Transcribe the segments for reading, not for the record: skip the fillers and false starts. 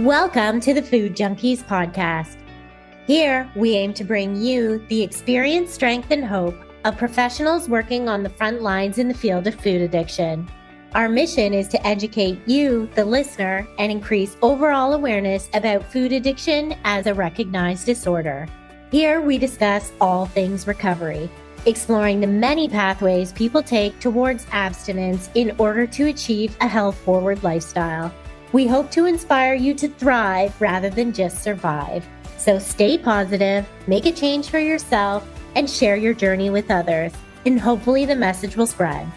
Welcome to the Food Junkies Podcast. Here, we aim to bring you the experience, strength, and hope of professionals working on the front lines in the field of food addiction. Our mission is to educate you, the listener, and increase overall awareness about food addiction as a recognized disorder. Here, we discuss all things recovery, exploring the many pathways people take towards abstinence in order to achieve a health-forward lifestyle. We hope to inspire you to thrive rather than just survive. So stay positive, make a change for yourself, and share your journey with others. And hopefully the message will spread.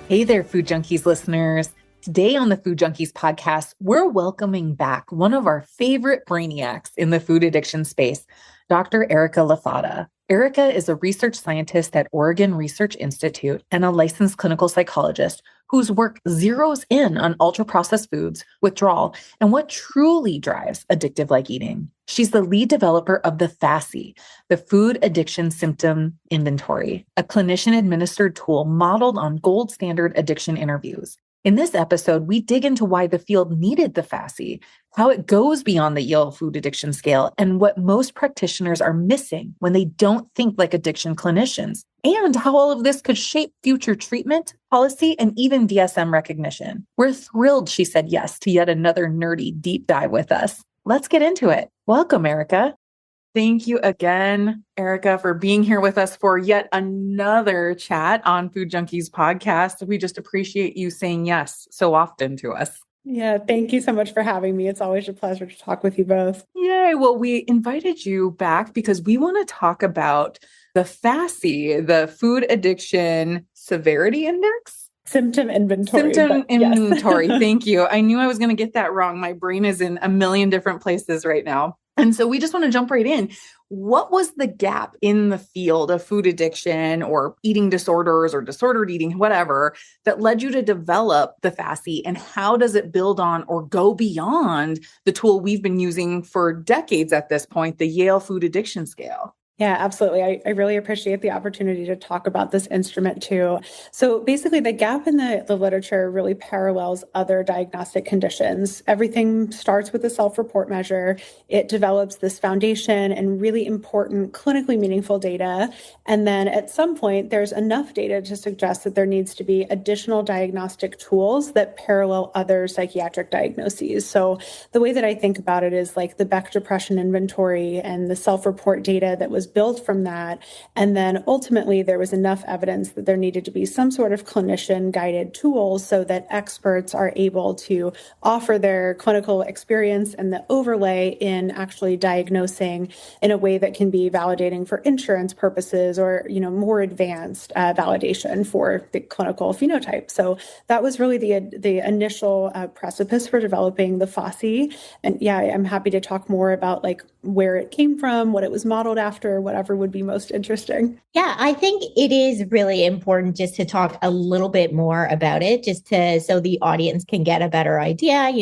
Hey there, Food Junkies listeners. Today on the Food Junkies Podcast, we're welcoming back one of our favorite brainiacs in the food addiction space, Dr. Erica LaFata. Erica is a research scientist at Oregon Research Institute and a licensed clinical psychologist whose work zeroes in on ultra-processed foods, withdrawal, and what truly drives addictive-like eating. She's the lead developer of the FASI, the Food Addiction Symptom Inventory, a clinician-administered tool modeled on gold standard addiction interviews. In this episode, we dig into why the field needed the FASI, how it goes beyond the Yale Food Addiction Scale, and what most practitioners are missing when they don't think like addiction clinicians, and how all of this could shape future treatment, policy, and even DSM recognition. We're thrilled she said yes to yet another nerdy deep dive with us. Let's get into it. Welcome, Erica. Thank you again, Erica, for being here with us for yet another chat on Food Junkies Podcast. We just appreciate you saying yes so often to us. Yeah, thank you so much for having me. It's always a pleasure to talk with you both. Yay. Well, we invited you back because we want to talk about the FASI, the Food Addiction Severity Index. Symptom inventory. Symptom inventory. Thank you. I knew I was going to get that wrong. My brain is in a million different places right now. And so we just want to jump right in. What was the gap in the field of food addiction or eating disorders or disordered eating, whatever, that led you to develop the FASI, and how does it build on or go beyond the tool we've been using for decades at this point, the Yale Food Addiction Scale? Yeah, absolutely. I really appreciate the opportunity to talk about this instrument too. So basically the gap in the literature really parallels other diagnostic conditions. Everything starts with a self-report measure. It develops this foundation and really important clinically meaningful data. And then at some point, there's enough data to suggest that there needs to be additional diagnostic tools that parallel other psychiatric diagnoses. So the way that I think about it is like the Beck Depression Inventory and the self-report data that was built from that. And then ultimately there was enough evidence that there needed to be some sort of clinician guided tools so that experts are able to offer their clinical experience and the overlay in actually diagnosing in a way that can be validating for insurance purposes or, more advanced validation for the clinical phenotype. So that was really the initial precipice for developing the FASI. And yeah, I'm happy to talk more about like where it came from, what it was modeled after, whatever would be most interesting. Yeah, I think it is really important just to talk a little bit more about it, so the audience can get a better idea.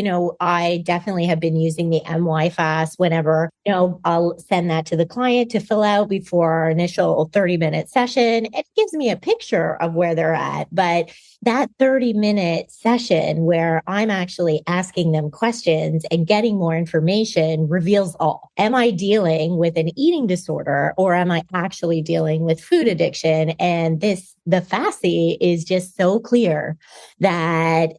I definitely have been using the mYFAS whenever, I'll send that to the client to fill out before our initial 30-minute session. It gives me a picture of where they're at, but that 30-minute session where I'm actually asking them questions and getting more information reveals all. Am I dealing with an eating disorder or am I actually dealing with food addiction? And the FASI is just so clear that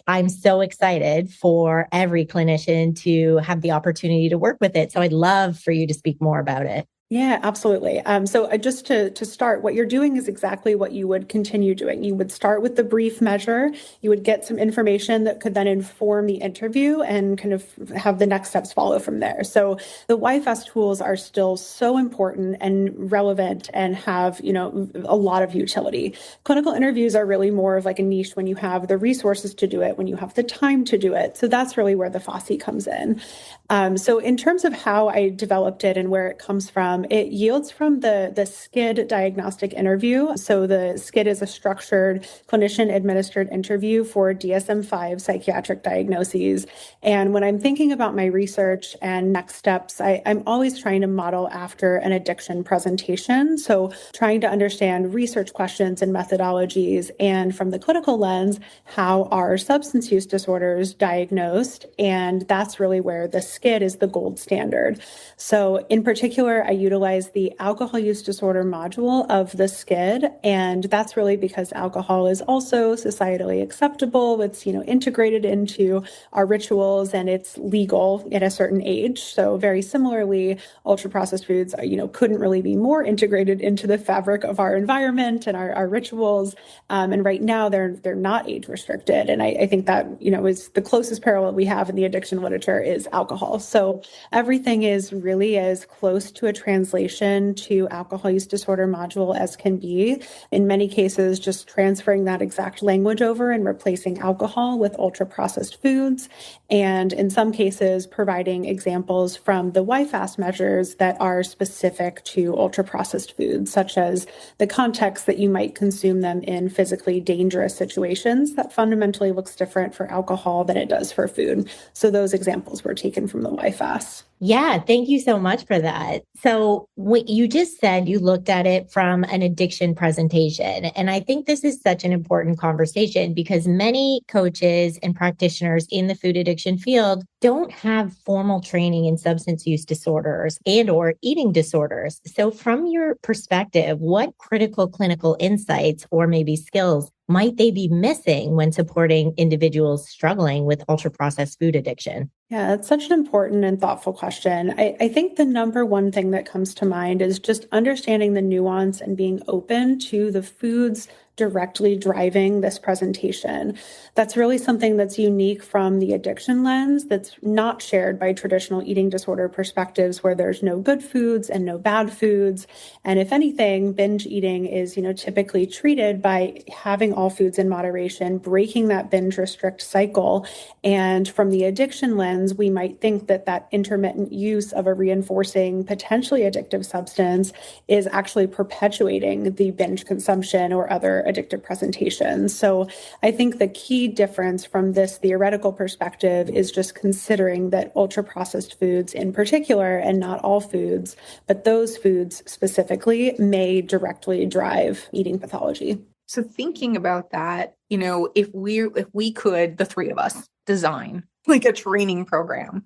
I'm so excited for every clinician to have the opportunity to work with it. So I'd love for you to speak more about it. Yeah, absolutely. So just to start, what you're doing is exactly what you would continue doing. You would start with the brief measure. You would get some information that could then inform the interview and kind of have the next steps follow from there. So the YFAS tools are still so important and relevant and have, a lot of utility. Clinical interviews are really more of like a niche when you have the resources to do it, when you have the time to do it. So that's really where the FASI comes in. So in terms of how I developed it and where it comes from, It yields from the SCID diagnostic interview. So the SCID is a structured clinician-administered interview for DSM-5 psychiatric diagnoses. And when I'm thinking about my research and next steps, I'm always trying to model after an addiction presentation. So trying to understand research questions and methodologies, and from the clinical lens, how are substance use disorders diagnosed? And that's really where the SCID is the gold standard. So in particular, I utilize the alcohol use disorder module of the SCID, and that's really because alcohol is also societally acceptable. It's, integrated into our rituals, and it's legal at a certain age. So very similarly, ultra-processed foods, couldn't really be more integrated into the fabric of our environment and our rituals. And right now, they're not age restricted. And I think that, is the closest parallel we have in the addiction literature is alcohol. So everything is really as close to a translation to alcohol use disorder module as can be. In many cases, just transferring that exact language over and replacing alcohol with ultra-processed foods. And in some cases, providing examples from the YFAS measures that are specific to ultra-processed foods, such as the context that you might consume them in physically dangerous situations that fundamentally looks different for alcohol than it does for food. So those examples were taken from the YFAS. Yeah, thank you so much for that. So what you just said, you looked at it from an addiction presentation. And I think this is such an important conversation because many coaches and practitioners in the food addiction field don't have formal training in substance use disorders and or eating disorders. So from your perspective, what critical clinical insights or maybe skills might they be missing when supporting individuals struggling with ultra-processed food addiction? Yeah, it's such an important and thoughtful question. I think the number one thing that comes to mind is just understanding the nuance and being open to the foods directly driving this presentation. That's really something that's unique from the addiction lens that's not shared by traditional eating disorder perspectives where there's no good foods and no bad foods. And if anything, binge eating is, typically treated by having all foods in moderation, breaking that binge restrict cycle. And from the addiction lens, we might think that that intermittent use of a reinforcing, potentially addictive substance is actually perpetuating the binge consumption or other addictive presentations. So I think the key difference from this theoretical perspective is just considering that ultra-processed foods in particular, and not all foods, but those foods specifically may directly drive eating pathology. So thinking about that, if we could, the three of us, design like a training program,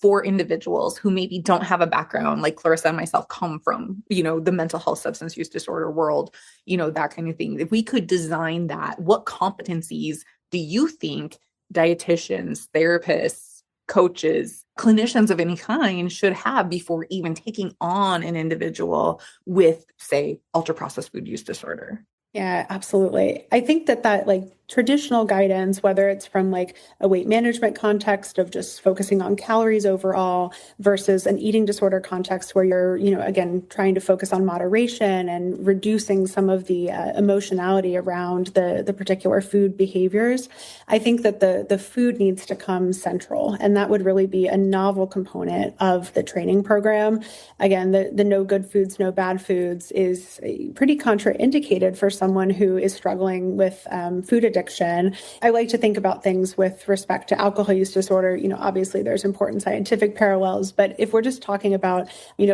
for individuals who maybe don't have a background, like Clarissa and myself come from, the mental health substance use disorder world, that kind of thing. If we could design that, what competencies do you think dietitians, therapists, coaches, clinicians of any kind should have before even taking on an individual with, say, ultra-processed food use disorder? Yeah, absolutely. I think that traditional guidance, whether it's from a weight management context of just focusing on calories overall versus an eating disorder context where you're, again, trying to focus on moderation and reducing some of the emotionality around the particular food behaviors, I think that the food needs to come central. And that would really be a novel component of the training program. Again, the no good foods, no bad foods is pretty contraindicated for someone who is struggling with food addiction. I like to think about things with respect to alcohol use disorder. Obviously there's important scientific parallels, but if we're just talking about,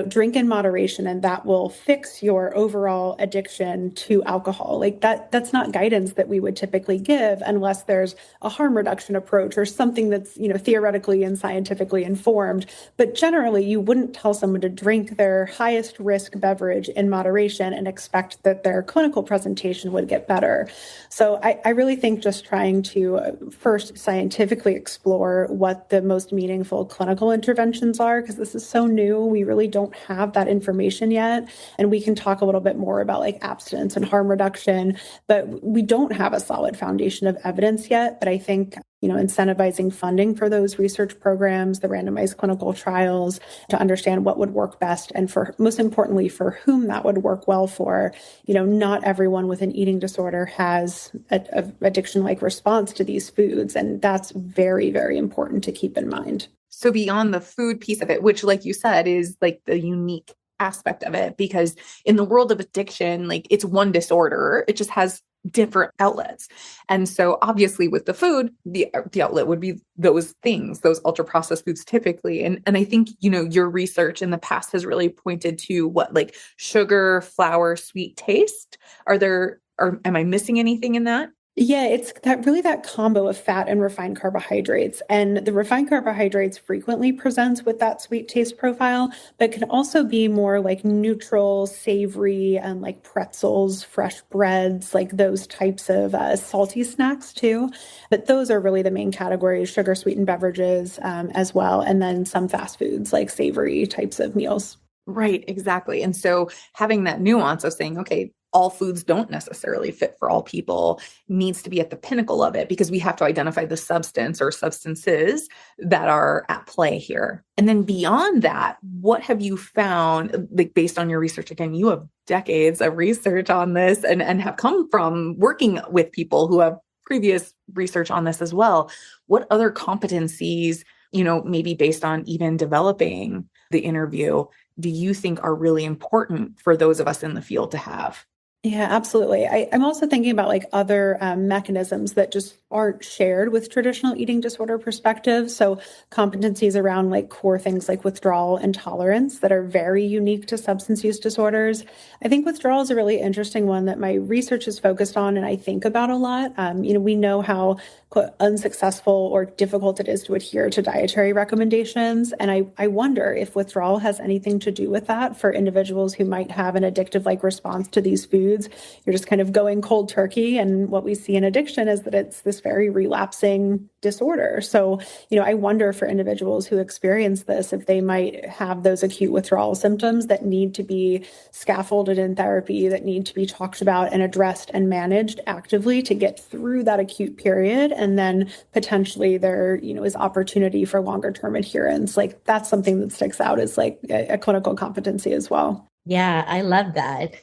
drink in moderation and that will fix your overall addiction to alcohol, that's not guidance that we would typically give unless there's a harm reduction approach or something that's, theoretically and scientifically informed. But generally, you wouldn't tell someone to drink their highest risk beverage in moderation and expect that their clinical presentation would get better. So I really think just trying to first scientifically explore what the most meaningful clinical interventions are, because this is so new. We really don't have that information yet. And we can talk a little bit more about abstinence and harm reduction, but we don't have a solid foundation of evidence yet. But I think incentivizing funding for those research programs, the randomized clinical trials, to understand what would work best and for most importantly, for whom that would work well for. Not everyone with an eating disorder has a addiction-like response to these foods. And that's very, very important to keep in mind. So beyond the food piece of it, which like you said, is the unique aspect of it, because in the world of addiction, like it's one disorder, it just has different outlets. And so obviously with the food, the outlet would be those things, those ultra processed foods typically. And I think, your research in the past has really pointed to what, like sugar, flour, sweet taste. Am I missing anything in that? Yeah, it's that combo of fat and refined carbohydrates. And the refined carbohydrates frequently presents with that sweet taste profile, but can also be more like neutral, savory, and like pretzels, fresh breads, like those types of salty snacks too. But those are really the main categories: sugar sweetened beverages as well. And then some fast foods like savory types of meals. Right, exactly. And so having that nuance of saying, okay, all foods don't necessarily fit for all people needs to be at the pinnacle of it, because we have to identify the substance or substances that are at play here. And then beyond that, what have you found, like based on your research? Again, you have decades of research on this and have come from working with people who have previous research on this as well. What other competencies, maybe based on even developing the interview, do you think are really important for those of us in the field to have? Yeah, absolutely. I'm also thinking about like other mechanisms that just aren't shared with traditional eating disorder perspectives. So competencies around like core things like withdrawal and tolerance that are very unique to substance use disorders. I think withdrawal is a really interesting one that my research is focused on and I think about a lot. We know how unsuccessful or difficult it is to adhere to dietary recommendations. And I wonder if withdrawal has anything to do with that for individuals who might have an addictive-like response to these foods. You're just kind of going cold turkey. And what we see in addiction is that it's this very relapsing disorder. So, I wonder for individuals who experience this, if they might have those acute withdrawal symptoms that need to be scaffolded in therapy, that need to be talked about and addressed and managed actively to get through that acute period. And then potentially there, is opportunity for longer term adherence. Like that's something that sticks out as like a clinical competency as well. Yeah, I love that.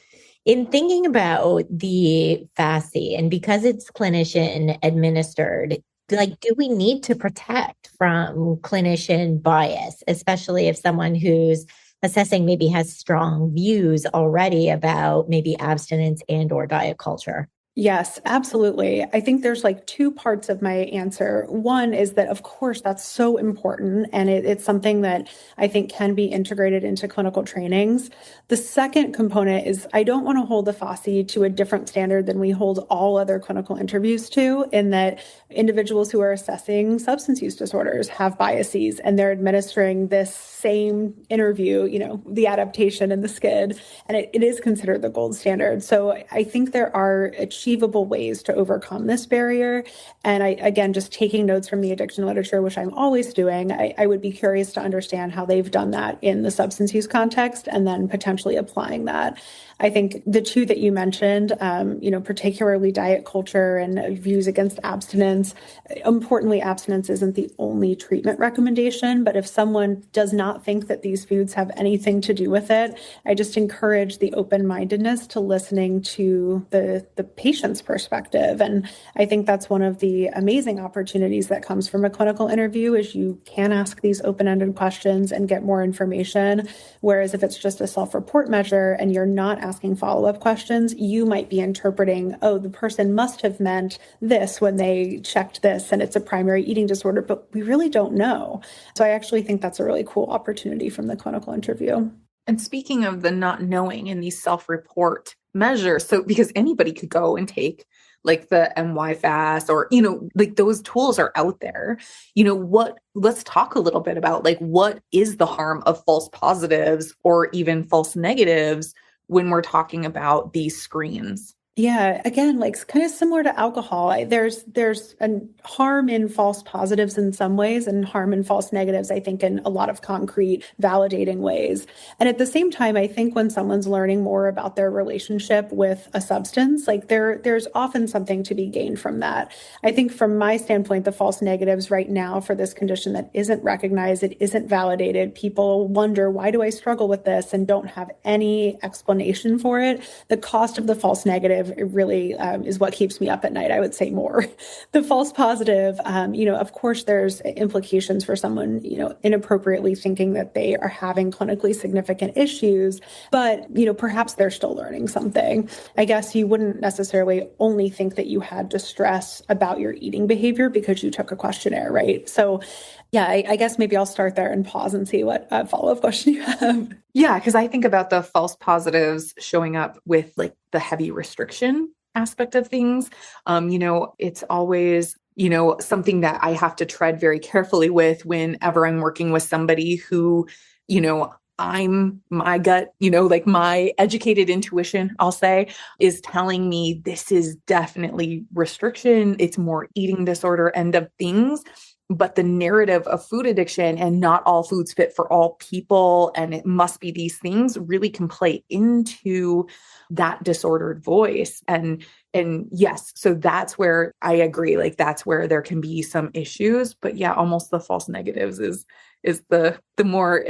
In thinking about the FASI, and because it's clinician administered, like, do we need to protect from clinician bias, especially if someone who's assessing maybe has strong views already about maybe abstinence and or diet culture? Yes, absolutely. I think there's like two parts of my answer. One is that, of course, that's so important. And it's something that I think can be integrated into clinical trainings. The second component is I don't want to hold the FASI to a different standard than we hold all other clinical interviews to, in that individuals who are assessing substance use disorders have biases and they're administering this same interview, the adaptation and the SCID, and it is considered the gold standard. So I think there are achievable ways to overcome this barrier. And again, just taking notes from the addiction literature, which I'm always doing, I would be curious to understand how they've done that in the substance use context and then potentially applying that. I think the two that you mentioned, particularly diet culture and views against abstinence. Importantly, abstinence isn't the only treatment recommendation, but if someone does not think that these foods have anything to do with it, I just encourage the open-mindedness to listening to the patient's perspective. And I think that's one of the amazing opportunities that comes from a clinical interview is you can ask these open-ended questions and get more information. Whereas if it's just a self-report measure and you're not asking follow-up questions, you might be interpreting, oh, the person must have meant this when they checked this and it's a primary eating disorder, but we really don't know. So I actually think that's a really cool opportunity from the clinical interview. And speaking of the not knowing in these self-report measures, so because anybody could go and take like the mYFAS or, like those tools are out there, let's talk a little bit about like, what is the harm of false positives or even false negatives when we're talking about these screens? Yeah, again, like kind of similar to alcohol, there's a harm in false positives in some ways and harm in false negatives, I think, in a lot of concrete, validating ways. And at the same time, I think when someone's learning more about their relationship with a substance, like there's often something to be gained from that. I think from my standpoint, the false negatives right now for this condition that isn't recognized, it isn't validated, people wonder, why do I struggle with this and don't have any explanation for it? The cost of the false negative negative, it really is what keeps me up at night, I would say more. The false positive, of course, there's implications for someone, inappropriately thinking that they are having clinically significant issues, but, perhaps they're still learning something. I guess you wouldn't necessarily only think that you had distress about your eating behavior because you took a questionnaire, right? So yeah, I guess maybe I'll start there and pause and see what follow-up question you have. Yeah, because I think about the false positives showing up with like the heavy restriction aspect of things. It's always, something that I have to tread very carefully with whenever I'm working with somebody who, my gut, like my educated intuition, I'll say, is telling me this is definitely restriction. It's more eating disorder end of things. But the narrative of food addiction and not all foods fit for all people, and it must be these things, really can play into that disordered voice. And yes, so that's where I agree. Like that's where there can be some issues. But yeah, almost the false negatives is the more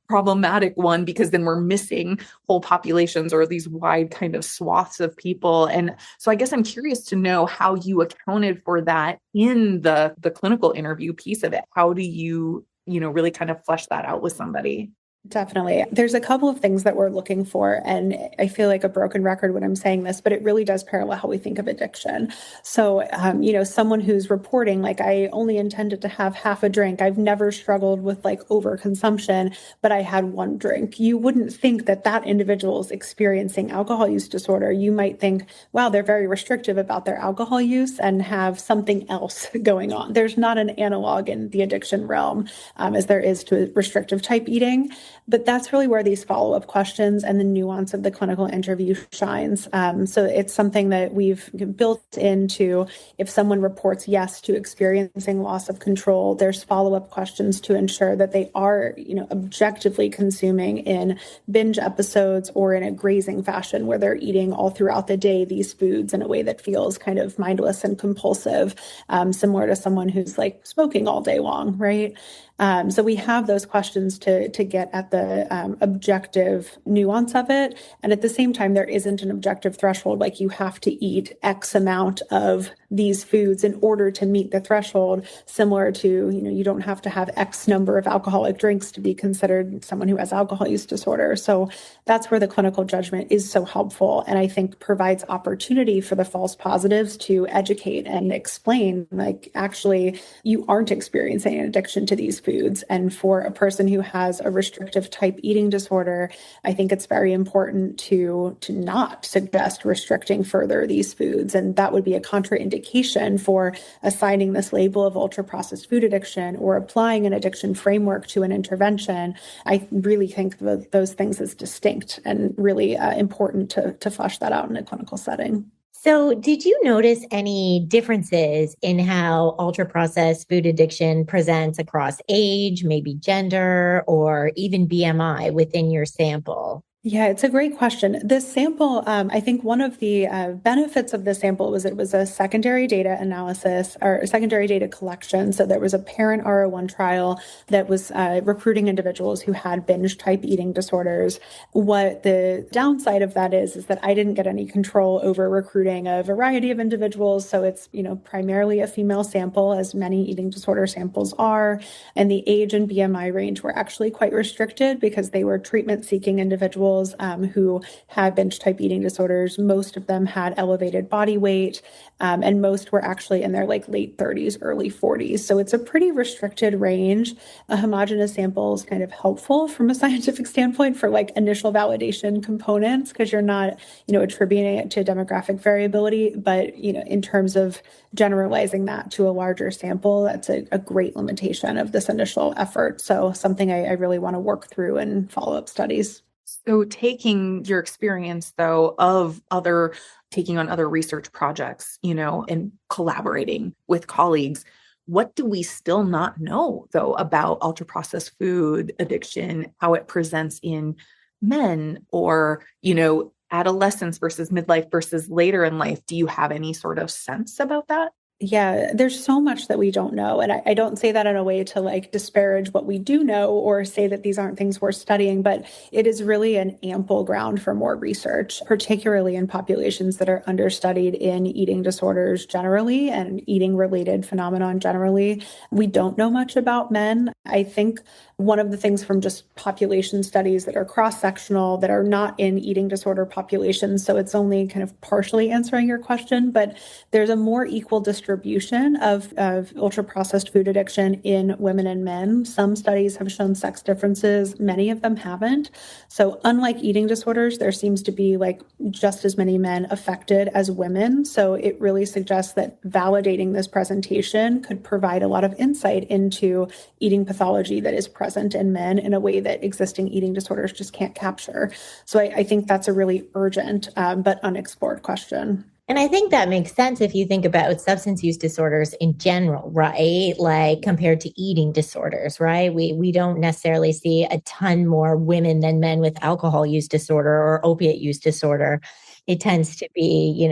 problematic one, because then we're missing whole populations or these wide kind of swaths of people. And so I guess I'm curious to know how you accounted for that in the clinical interview piece of it. How do you really kind of flesh that out with somebody? Definitely. There's a couple of things that we're looking for, and I feel like a broken record when I'm saying this, but it really does parallel how we think of addiction. So, someone who's reporting, like, I only intended to have half a drink. I've never struggled with like overconsumption, but I had one drink. You wouldn't think that that individual is experiencing alcohol use disorder. You might think, wow, they're very restrictive about their alcohol use and have something else going on. There's not an analog in the addiction realm as there is to restrictive type eating. But that's really where these follow-up questions and the nuance of the clinical interview shines. So it's something that we've built into, if someone reports yes to experiencing loss of control, there's follow-up questions to ensure that they are, objectively consuming in binge episodes or in a grazing fashion where they're eating all throughout the day these foods in a way that feels kind of mindless and compulsive, similar to someone who's like smoking all day long, right? So we have those questions to get at the objective nuance of it. And at the same time, there isn't an objective threshold, like you have to eat X amount of these foods in order to meet the threshold, similar to, you don't have to have X number of alcoholic drinks to be considered someone who has alcohol use disorder. So that's where the clinical judgment is so helpful. And I think provides opportunity for the false positives to educate and explain, like, actually, you aren't experiencing an addiction to these foods. And for a person who has a restrictive type eating disorder, I think it's very important to not suggest restricting further these foods. And that would be a contraindication for assigning this label of ultra-processed food addiction or applying an addiction framework to an intervention. I really think those things is distinct and really important to flesh that out in a clinical setting. So did you notice any differences in how ultra-processed food addiction presents across age, maybe gender, or even BMI within your sample? Yeah, it's a great question. This sample, I think one of the benefits of the sample was it was a secondary data analysis or a secondary data collection. So there was a parent RO1 trial that was recruiting individuals who had binge type eating disorders. What the downside of that is that I didn't get any control over recruiting a variety of individuals. So it's, primarily a female sample, as many eating disorder samples are. And the age and BMI range were actually quite restricted because they were treatment-seeking individuals who had binge type eating disorders. Most of them had elevated body weight, and most were actually in their late 30s, early 40s. So it's a pretty restricted range. A homogeneous sample is kind of helpful from a scientific standpoint for initial validation components, because you're not, attributing it to demographic variability. But, in terms of generalizing that to a larger sample, that's a great limitation of this initial effort. So something I really want to work through in follow-up studies. So taking your experience, though, of taking on other research projects, and collaborating with colleagues, what do we still not know, though, about ultra-processed food addiction, how it presents in men or, adolescence versus midlife versus later in life? Do you have any sort of sense about that? Yeah, there's so much that we don't know. And I don't say that in a way to like disparage what we do know or say that these aren't things worth studying, but it is really an ample ground for more research, particularly in populations that are understudied in eating disorders generally and eating related phenomenon generally. We don't know much about men. I think one of the things from just population studies that are cross-sectional, that are not in eating disorder populations, so it's only kind of partially answering your question, but there's a more equal distribution of ultra-processed food addiction in women and men. Some studies have shown sex differences. Many of them haven't. So unlike eating disorders, there seems to be like just as many men affected as women. So it really suggests that validating this presentation could provide a lot of insight into eating pathology that is present in men in a way that existing eating disorders just can't capture. So I think that's a really urgent but unexplored question. And I think that makes sense if you think about substance use disorders in general, right? Like compared to eating disorders, right? We don't necessarily see a ton more women than men with alcohol use disorder or opiate use disorder. It tends to be,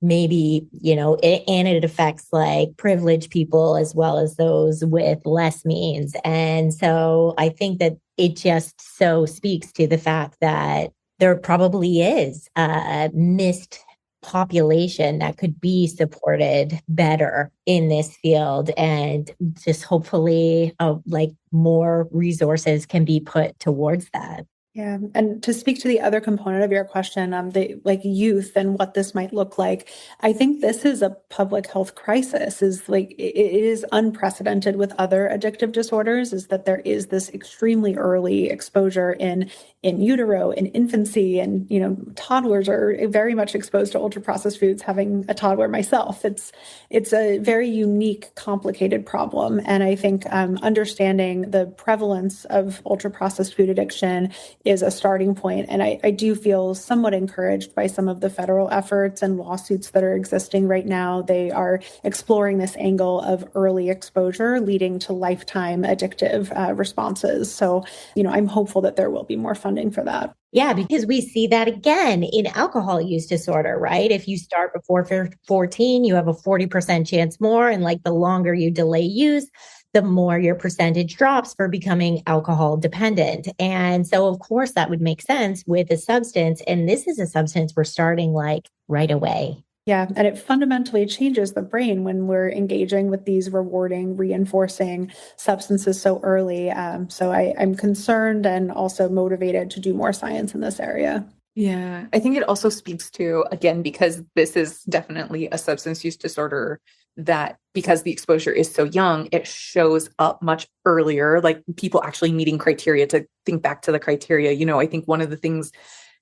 maybe, and it affects like privileged people as well as those with less means. And so I think that it just so speaks to the fact that there probably is a missed population that could be supported better in this field, and just hopefully like more resources can be put towards that. Yeah. And to speak to the other component of your question, the like youth and what this might look like, I think this is a public health crisis. Is like it is unprecedented with other addictive disorders, is that there is this extremely early exposure in utero, in infancy, and toddlers are very much exposed to ultra processed foods. Having a toddler myself, it's a very unique, complicated problem. And I think understanding the prevalence of ultra processed food addiction is a starting point. And I do feel somewhat encouraged by some of the federal efforts and lawsuits that are existing right now. They are exploring this angle of early exposure leading to lifetime addictive responses. So, I'm hopeful that there will be more funding for that. Yeah, because we see that again in alcohol use disorder, right? If you start before 14, you have a 40% chance more. And like the longer you delay use, the more your percentage drops for becoming alcohol dependent. And so, of course, that would make sense with a substance. And this is a substance we're starting like right away. Yeah, and it fundamentally changes the brain when we're engaging with these rewarding, reinforcing substances so early. So I'm concerned and also motivated to do more science in this area. Yeah, I think it also speaks to, again, because this is definitely a substance use disorder, that because the exposure is so young, it shows up much earlier, like people actually meeting criteria. To think back to the criteria, I think one of the things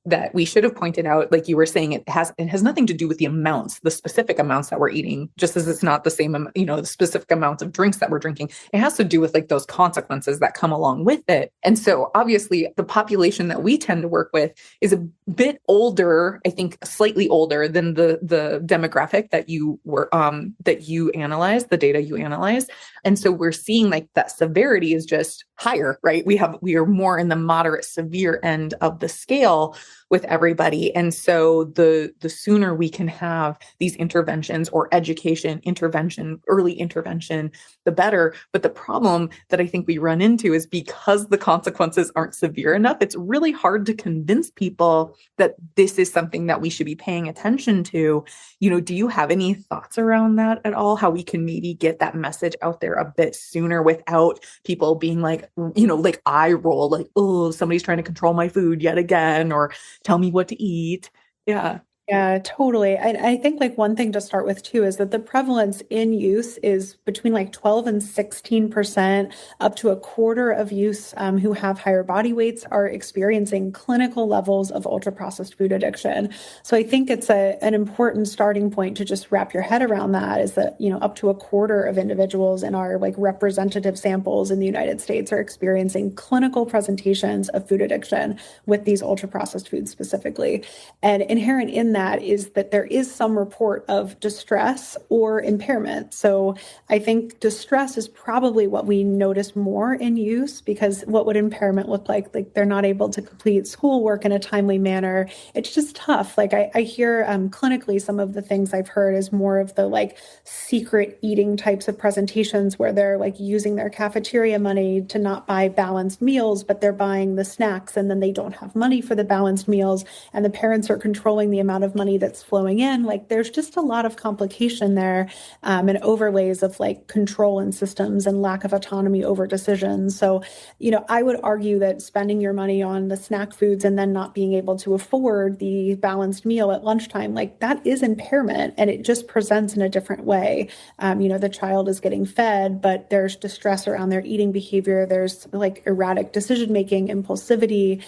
that we should have pointed out, like you were saying, it has nothing to do with the amounts, the specific amounts that we're eating, just as it's not the same, the specific amounts of drinks that we're drinking. It has to do with like those consequences that come along with it. And so obviously the population that we tend to work with is a bit older, I think slightly older than the demographic that you analyzed, the data you analyzed. And so we're seeing like that severity is just higher, right? We are more in the moderate severe end of the scale with everybody. And so the sooner we can have these interventions or education, intervention, early intervention, the better. But the problem that I think we run into is because the consequences aren't severe enough, it's really hard to convince people that this is something that we should be paying attention to. Do you have any thoughts around that at all? How we can maybe get that message out there a bit sooner without people being like, like eye roll, like, oh, somebody's trying to control my food yet again, or tell me what to eat. Yeah. Yeah, totally. I think like one thing to start with too is that the prevalence in use is between like 12 and 16%, up to a quarter of youth who have higher body weights are experiencing clinical levels of ultra-processed food addiction. So I think it's an important starting point to just wrap your head around that, is that, up to a quarter of individuals in our like representative samples in the United States are experiencing clinical presentations of food addiction with these ultra-processed foods specifically. And inherent in that at is that there is some report of distress or impairment. So I think distress is probably what we notice more in use, because what would impairment look like? Like they're not able to complete schoolwork in a timely manner. It's just tough. Like I hear clinically, some of the things I've heard is more of the like secret eating types of presentations where they're like using their cafeteria money to not buy balanced meals, but they're buying the snacks and then they don't have money for the balanced meals, and the parents are controlling the amount of money that's flowing in. Like there's just a lot of complication there, and overlays of like control and systems and lack of autonomy over decisions. So, I would argue that spending your money on the snack foods and then not being able to afford the balanced meal at lunchtime, like that is impairment, and it just presents in a different way. The child is getting fed, but there's distress around their eating behavior. There's like erratic decision-making, impulsivity,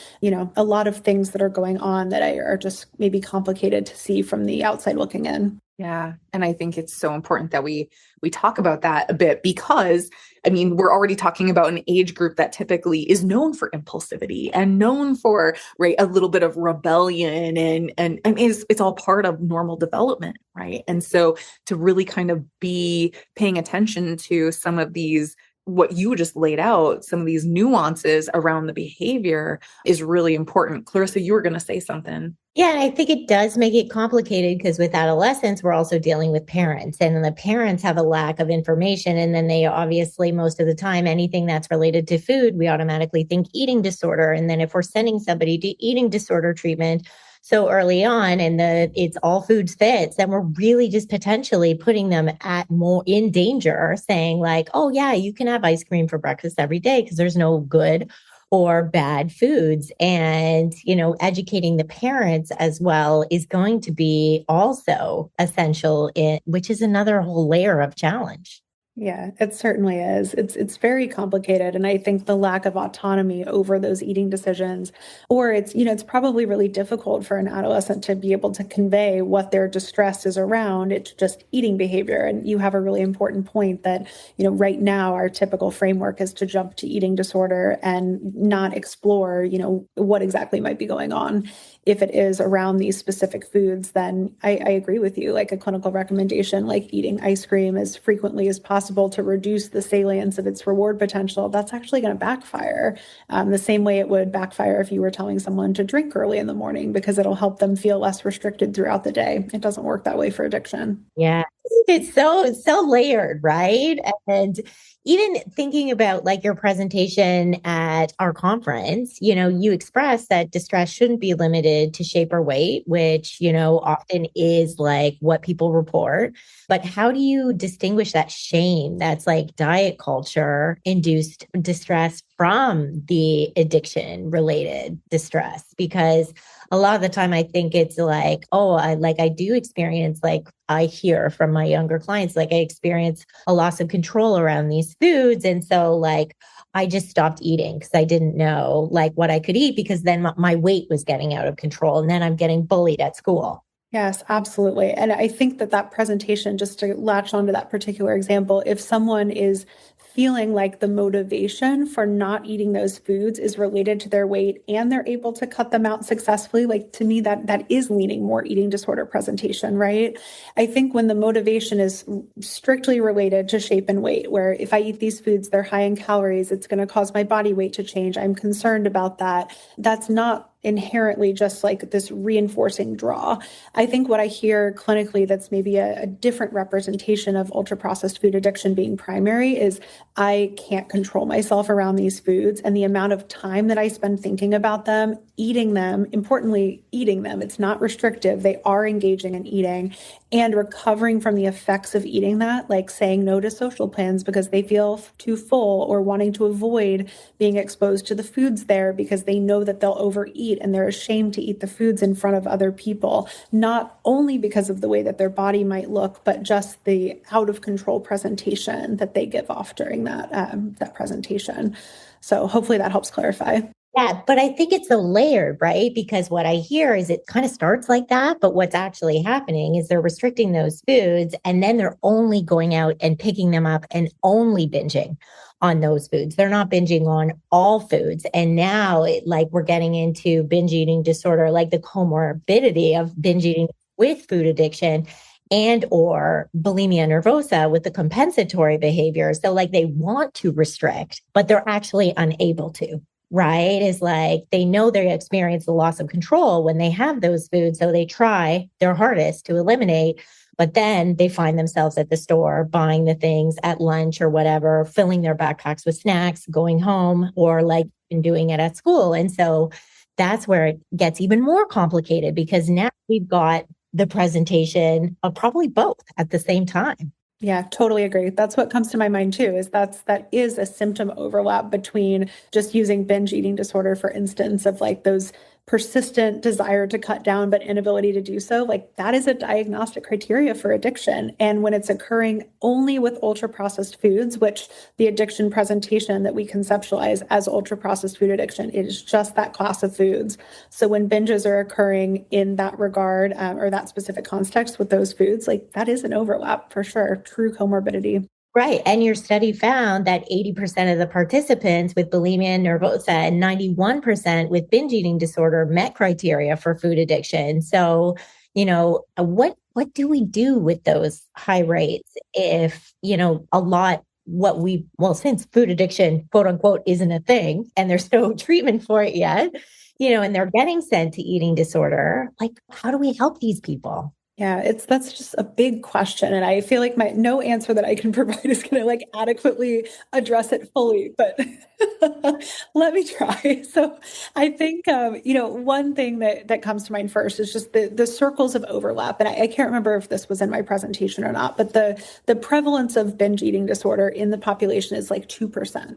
a lot of things that are going on that are just maybe complicated to see from the outside looking in. Yeah. And I think it's so important that we talk about that a bit, because we're already talking about an age group that typically is known for impulsivity and known for, right, a little bit of rebellion, and it's all part of normal development, right? And so to really kind of be paying attention to some of these, what you just laid out, some of these nuances around the behavior is really important. Clarissa, you were going to say something. Yeah, I think it does make it complicated, because with adolescents, we're also dealing with parents, and the parents have a lack of information. And then they obviously, most of the time, anything that's related to food, we automatically think eating disorder. And then if we're sending somebody to eating disorder treatment so early on, and it's all foods fits, then we're really just potentially putting them at more in danger, saying like, oh yeah, you can have ice cream for breakfast every day because there's no good or bad foods. And, educating the parents as well is going to be also essential, which is another whole layer of challenge. Yeah, it certainly is. It's very complicated. And I think the lack of autonomy over those eating decisions, or it's probably really difficult for an adolescent to be able to convey what their distress is around. It's just eating behavior. And you have a really important point that, right now our typical framework is to jump to eating disorder and not explore, what exactly might be going on. If it is around these specific foods, then I agree with you. Like a clinical recommendation, like eating ice cream as frequently as possible to reduce the salience of its reward potential, that's actually going to backfire the same way it would backfire if you were telling someone to drink early in the morning, because it'll help them feel less restricted throughout the day. It doesn't work that way for addiction. Yeah, it's so layered, right? And even thinking about like your presentation at our conference, you expressed that distress shouldn't be limited to shape or weight, which, often is like what people report. But how do you distinguish that shame that's like diet culture induced distress from the addiction related distress? Because a lot of the time I think it's like, I do experience, like I hear from my younger clients, like I experience a loss of control around these foods. And so like, I just stopped eating because I didn't know like what I could eat, because then my weight was getting out of control, and then I'm getting bullied at school. Yes, absolutely. And I think that presentation, just to latch onto that particular example, if someone is feeling like the motivation for not eating those foods is related to their weight and they're able to cut them out successfully, like to me, that is leaning more eating disorder presentation, right? I think when the motivation is strictly related to shape and weight, where if I eat these foods, they're high in calories, it's going to cause my body weight to change, I'm concerned about that. That's not inherently just like this reinforcing draw. I think what I hear clinically that's maybe a different representation of ultra-processed food addiction being primary is I can't control myself around these foods, and the amount of time that I spend thinking about them, eating them, importantly, eating them. It's not restrictive. They are engaging in eating, and recovering from the effects of eating that, like saying no to social plans because they feel too full, or wanting to avoid being exposed to the foods there because they know that they'll overeat and they're ashamed to eat the foods in front of other people, not only because of the way that their body might look, but just the out of control presentation that they give off during that presentation. So hopefully that helps clarify. Yeah, but I think it's a layered, right? Because what I hear is it kind of starts like that, but what's actually happening is they're restricting those foods, and then they're only going out and picking them up and only binging on those foods. They're not binging on all foods. And now we're getting into binge eating disorder, like the comorbidity of binge eating with food addiction and or bulimia nervosa with the compensatory behavior. So like they want to restrict, but they're actually unable to, right? Is like they know they experience the loss of control when they have those foods. So they try their hardest to eliminate, but then they find themselves at the store buying the things at lunch or whatever, filling their backpacks with snacks, going home, or like doing it at school. And so that's where it gets even more complicated because now we've got the presentation of probably both at the same time. Yeah, totally agree. That's what comes to my mind too, is that is a symptom overlap between just using binge eating disorder, for instance, of like those persistent desire to cut down, but inability to do so. Like that is a diagnostic criteria for addiction. And when it's occurring only with ultra processed foods, which the addiction presentation that we conceptualize as ultra processed food addiction, it is just that class of foods. So when binges are occurring in that regard or that specific context with those foods, like that is an overlap for sure, true comorbidity. Right. And your study found that 80% of the participants with bulimia nervosa and 91% with binge eating disorder met criteria for food addiction. So, what do we do with those high rates if, since food addiction, quote unquote, isn't a thing and there's no treatment for it yet, and they're getting sent to eating disorder, like, how do we help these people? Yeah, that's just a big question. And I feel like no answer that I can provide is going to like adequately address it fully, but let me try. So I think, one thing that comes to mind first is just the circles of overlap. And I can't remember if this was in my presentation or not, but the prevalence of binge eating disorder in the population is like 2%,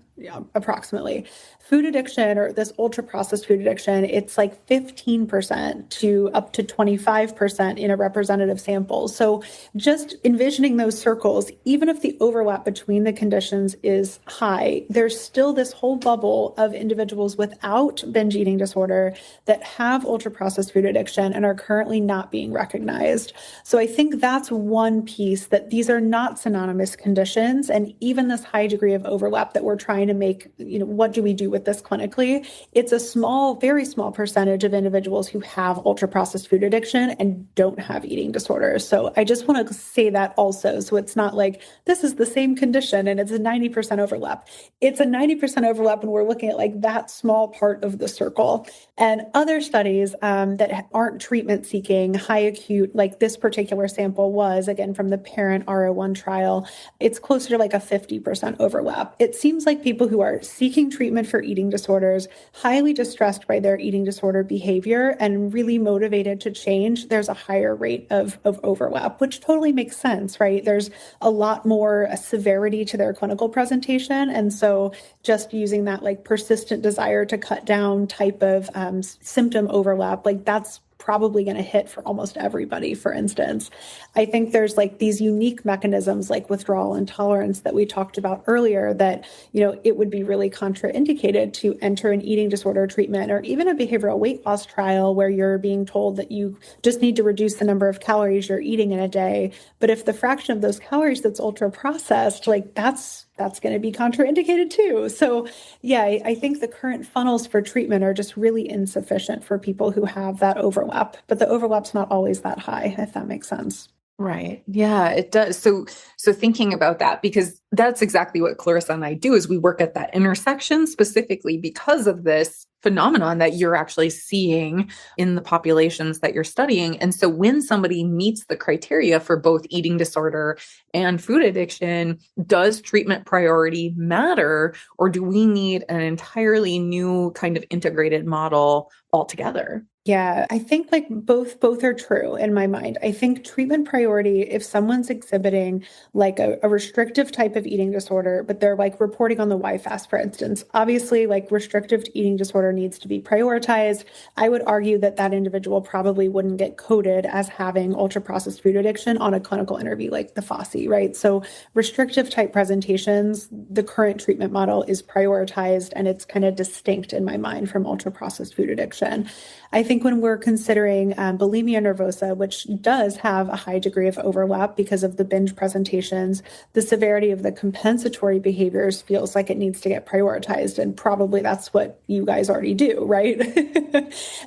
approximately. Food addiction or this ultra processed food addiction, it's like 15% to up to 25% in a representative sample. So just envisioning those circles, even if the overlap between the conditions is high, there's still this whole bubble of individuals without binge eating disorder that have ultra processed food addiction and are currently not being recognized. So I think that's one piece, that these are not synonymous conditions. And even this high degree of overlap that we're trying to make, what do we do with this clinically? It's a small, very small percentage of individuals who have ultra processed food addiction and don't have eating disorders. So I just want to say that also. So it's not like this is the same condition and it's a 90% overlap. It's a 90% overlap when we're looking at like that small part of the circle. And other studies that aren't treatment seeking, high acute, like this particular sample was, again, from the parent RO1 trial, it's closer to like a 50% overlap. It seems like people who are seeking treatment for eating disorders, highly distressed by their eating disorder behavior and really motivated to change, there's a higher rate of overlap, which totally makes sense, right? There's a lot more severity to their clinical presentation. And so just using that like persistent desire to cut down type of symptom overlap, like that's probably going to hit for almost everybody. For instance, I think there's like these unique mechanisms like withdrawal and tolerance that we talked about earlier that, it would be really contraindicated to enter an eating disorder treatment or even a behavioral weight loss trial where you're being told that you just need to reduce the number of calories you're eating in a day. But if the fraction of those calories that's ultra processed, like that's going to be contraindicated too. So yeah, I think the current funnels for treatment are just really insufficient for people who have that overlap, but the overlap's not always that high, if that makes sense. Right. Yeah, it does. So thinking about that, because that's exactly what Clarissa and I do, is we work at that intersection specifically because of this phenomenon that you're actually seeing in the populations that you're studying. And so when somebody meets the criteria for both eating disorder and food addiction, does treatment priority matter, or do we need an entirely new kind of integrated model altogether? Yeah, I think like both are true in my mind. I think treatment priority, if someone's exhibiting like a restrictive type of eating disorder, but they're like reporting on the YFAS, for instance, obviously like restrictive eating disorder needs to be prioritized. I would argue that that individual probably wouldn't get coded as having ultra processed food addiction on a clinical interview like the FASI, right? So restrictive type presentations, the current treatment model is prioritized and it's kind of distinct in my mind from ultra processed food addiction. I think think when we're considering bulimia nervosa, which does have a high degree of overlap because of the binge presentations, the severity of the compensatory behaviors feels like it needs to get prioritized. And probably that's what you guys already do, right?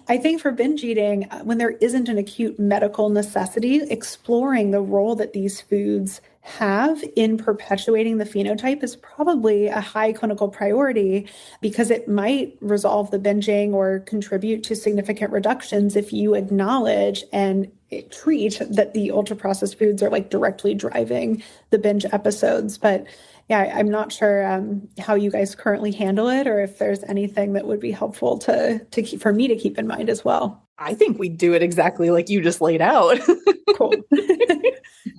I think for binge eating, when there isn't an acute medical necessity, exploring the role that these foods have in perpetuating the phenotype is probably a high clinical priority because it might resolve the binging or contribute to significant reductions if you acknowledge and treat that the ultra-processed foods are like directly driving the binge episodes. But yeah, I'm not sure how you guys currently handle it or if there's anything that would be helpful to keep, for me to keep in mind as well. I think we do it exactly like you just laid out. Cool.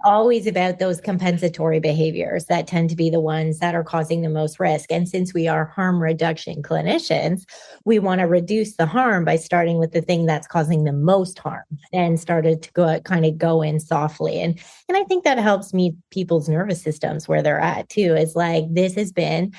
Always about those compensatory behaviors that tend to be the ones that are causing the most risk. And since we are harm reduction clinicians, we want to reduce the harm by starting with the thing that's causing the most harm and started to go in softly. And I think that helps meet people's nervous systems where they're at too. It's like, this has been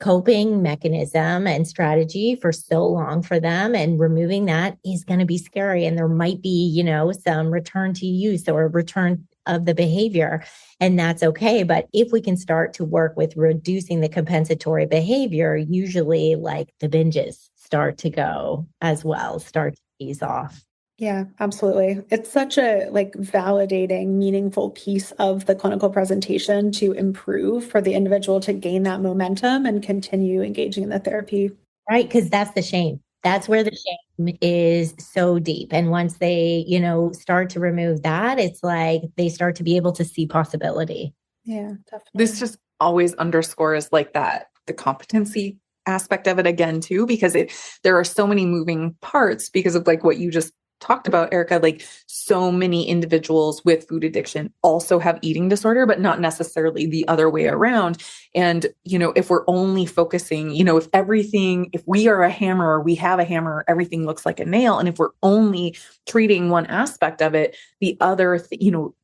coping mechanism and strategy for so long for them, and removing that is going to be scary. And there might be, some return to use or return of the behavior, and that's okay. But if we can start to work with reducing the compensatory behavior, usually like the binges start to go as well, start to ease off. Yeah, absolutely. It's such a validating, meaningful piece of the clinical presentation to improve for the individual to gain that momentum and continue engaging in the therapy. Right. Because that's the shame. That's where the shame is so deep. And once they, start to remove that, it's like they start to be able to see possibility. Yeah, definitely. This just always underscores the competency aspect of it again, too, because there are so many moving parts because of what you just talked about, Erica, so many individuals with food addiction also have eating disorder, but not necessarily the other way around. And, if we're only focusing, if we are a hammer, we have a hammer, everything looks like a nail. And if we're only treating one aspect of it, the other,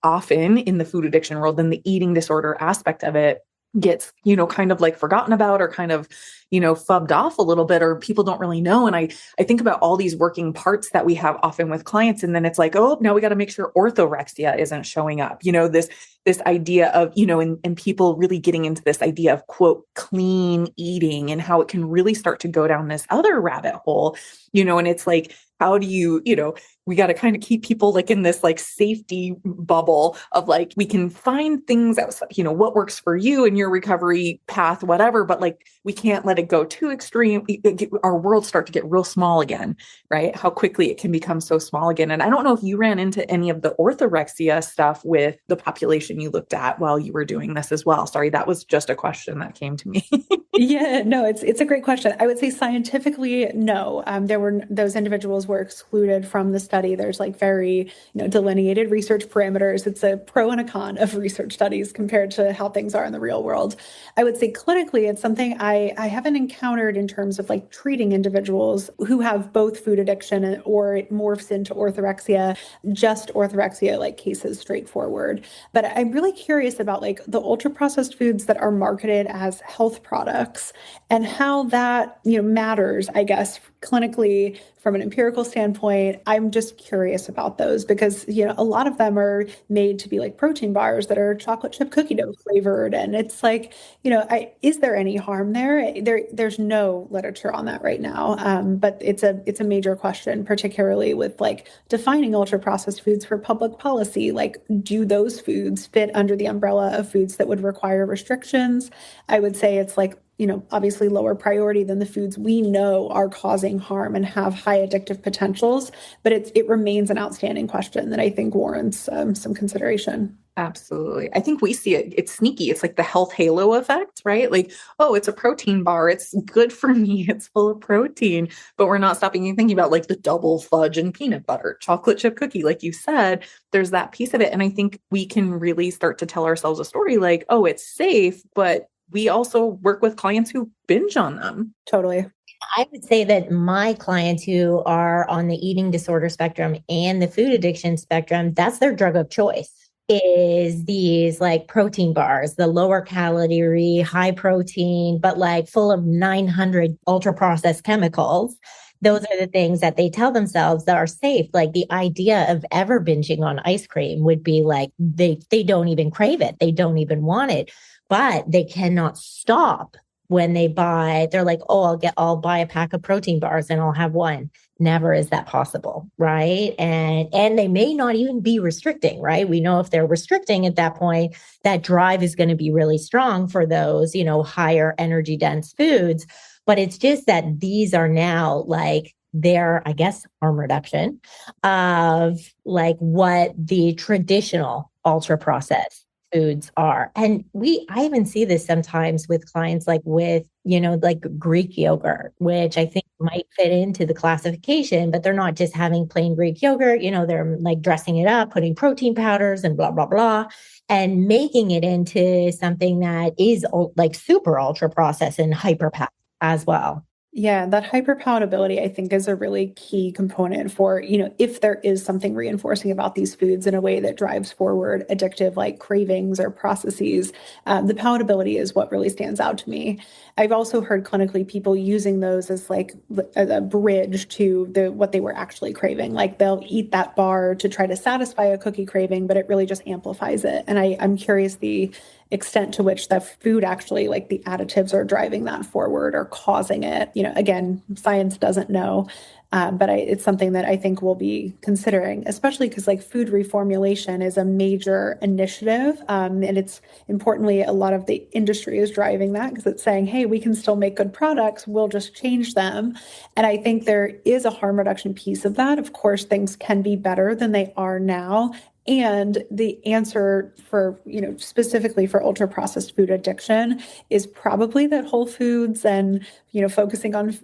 often in the food addiction world, then the eating disorder aspect of it gets, kind of forgotten about or kind of, fubbed off a little bit, or people don't really know. And I think about all these working parts that we have often with clients. And then it's like, oh, now we got to make sure orthorexia isn't showing up, this idea of, and people really getting into this idea of quote, clean eating and how it can really start to go down this other rabbit hole, and it's like, how do you, we got to kind of keep people in this safety bubble of we can find things that, what works for you in your recovery path, whatever, but we can't let it go too extreme. Our world start to get real small again, right? How quickly it can become so small again. And I don't know if you ran into any of the orthorexia stuff with the population you looked at while you were doing this as well. Sorry, that was just a question that came to me. Yeah, no, it's a great question. I would say scientifically, no. Those individuals were excluded from the study. There's very, delineated research parameters. It's a pro and a con of research studies compared to how things are in the real world. I would say clinically, it's something I haven't encountered in terms of treating individuals who have both food addiction or it morphs into orthorexia, just orthorexia cases straightforward. But I'm really curious about the ultra processed foods that are marketed as health products and how that, matters, I guess, clinically from an empirical standpoint. I'm just curious about those because, a lot of them are made to be protein bars that are chocolate chip cookie dough flavored. And it's is there any harm there? There's no literature on that right now. But it's a major question, particularly with defining ultra processed foods for public policy. Do those foods fit under the umbrella of foods that would require restrictions? I would say it's obviously lower priority than the foods we know are causing harm and have high addictive potentials. But it remains an outstanding question that I think warrants some consideration. Absolutely. I think we see it. It's sneaky. It's the health halo effect, right? Oh, it's a protein bar. It's good for me. It's full of protein. But we're not stopping and thinking about the double fudge and peanut butter, chocolate chip cookie. Like you said, there's that piece of it. And I think we can really start to tell ourselves a story oh, it's safe, but we also work with clients who binge on them. Totally. I would say that my clients who are on the eating disorder spectrum and the food addiction spectrum, that's their drug of choice, is these protein bars, the lower calorie, high protein, but full of 900 ultra processed chemicals those are the things that they tell themselves that are safe. Like the idea of ever binging on ice cream would be like, they don't even crave it. They don't even want it, but they cannot stop when they buy. They're like, oh, I'll buy a pack of protein bars and I'll have one. Never is that possible, right? And they may not even be restricting, right? We know if they're restricting at that point, that drive is going to be really strong for those, higher energy dense foods. But it's just that these are now like their, I guess, harm reduction of like what the traditional ultra processed foods are. And I even see this sometimes with clients, like with, like Greek yogurt, which I think might fit into the classification, but they're not just having plain Greek yogurt, they're like dressing it up, putting protein powders and blah, blah, blah, and making it into something that is like super ultra processed and hyper packed as well. Yeah, that hyperpalatability, I think, is a really key component for, if there is something reinforcing about these foods in a way that drives forward addictive like cravings or processes, the palatability is what really stands out to me. I've also heard clinically people using those as like a bridge to what they were actually craving. Like they'll eat that bar to try to satisfy a cookie craving, but it really just amplifies it. And I'm curious the extent to which the food actually, like the additives, are driving that forward or causing it. Again, science doesn't know, but it's something that I think we'll be considering, especially because like food reformulation is a major initiative. And it's importantly, a lot of the industry is driving that because it's saying, hey, we can still make good products. We'll just change them. And I think there is a harm reduction piece of that. Of course, things can be better than they are now. And the answer for, specifically for ultra processed food addiction is probably that whole foods and, focusing on,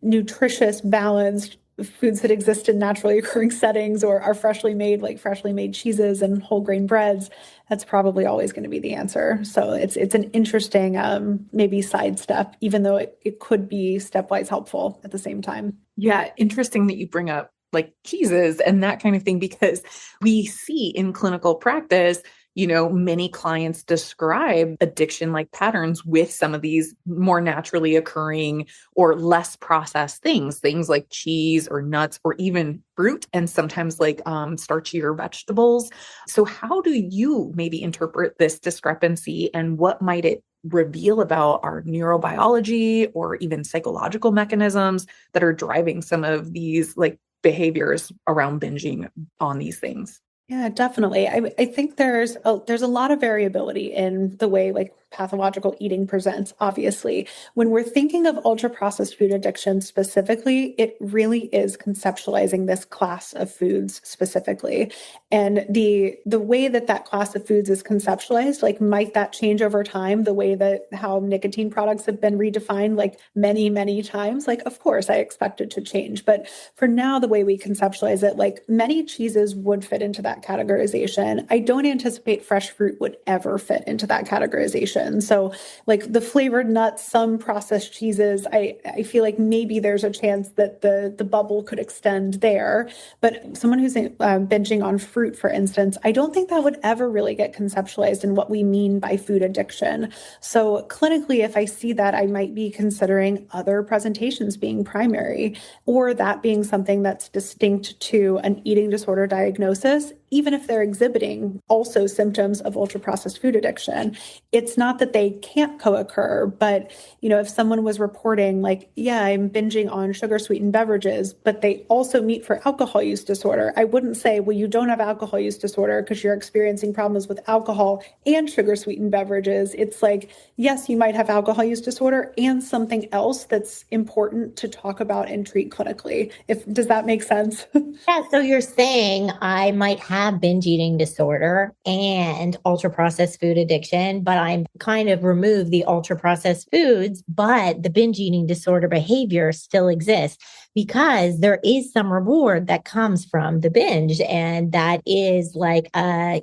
nutritious, balanced foods that exist in naturally occurring settings or are freshly made cheeses and whole grain breads. That's probably always going to be the answer. So it's an interesting, maybe sidestep, even though it could be stepwise helpful at the same time. Yeah. Interesting that you bring up like cheeses and that kind of thing, because we see in clinical practice, many clients describe addiction-like patterns with some of these more naturally occurring or less processed things like cheese or nuts or even fruit, and sometimes like starchier vegetables. So how do you maybe interpret this discrepancy, and what might it reveal about our neurobiology or even psychological mechanisms that are driving some of these like behaviors around binging on these things? Yeah, definitely. I think there's a lot of variability in the way like pathological eating presents, obviously. When we're thinking of ultra-processed food addiction specifically, it really is conceptualizing this class of foods specifically. And the way that class of foods is conceptualized, like might that change over time, the way that how nicotine products have been redefined like many, many times? Like, of course, I expect it to change. But for now, the way we conceptualize it, like many cheeses would fit into that categorization. I don't anticipate fresh fruit would ever fit into that categorization. So like the flavored nuts, some processed cheeses, I feel like maybe there's a chance that the bubble could extend there. But someone who's binging on fruit, for instance, I don't think that would ever really get conceptualized in what we mean by food addiction. So clinically, if I see that, I might be considering other presentations being primary, or that being something that's distinct to an eating disorder diagnosis, even if they're exhibiting also symptoms of ultra-processed food addiction. It's not that they can't co-occur, but, if someone was reporting like, yeah, I'm binging on sugar-sweetened beverages, but they also meet for alcohol use disorder, I wouldn't say, well, you don't have alcohol use disorder because you're experiencing problems with alcohol and sugar-sweetened beverages. It's like, yes, you might have alcohol use disorder and something else that's important to talk about and treat clinically. Does that make sense? Yeah. So you're saying I might have binge eating disorder and ultra processed food addiction, but I'm kind of remove the ultra processed foods, but the binge eating disorder behavior still exists because there is some reward that comes from the binge. And that is like a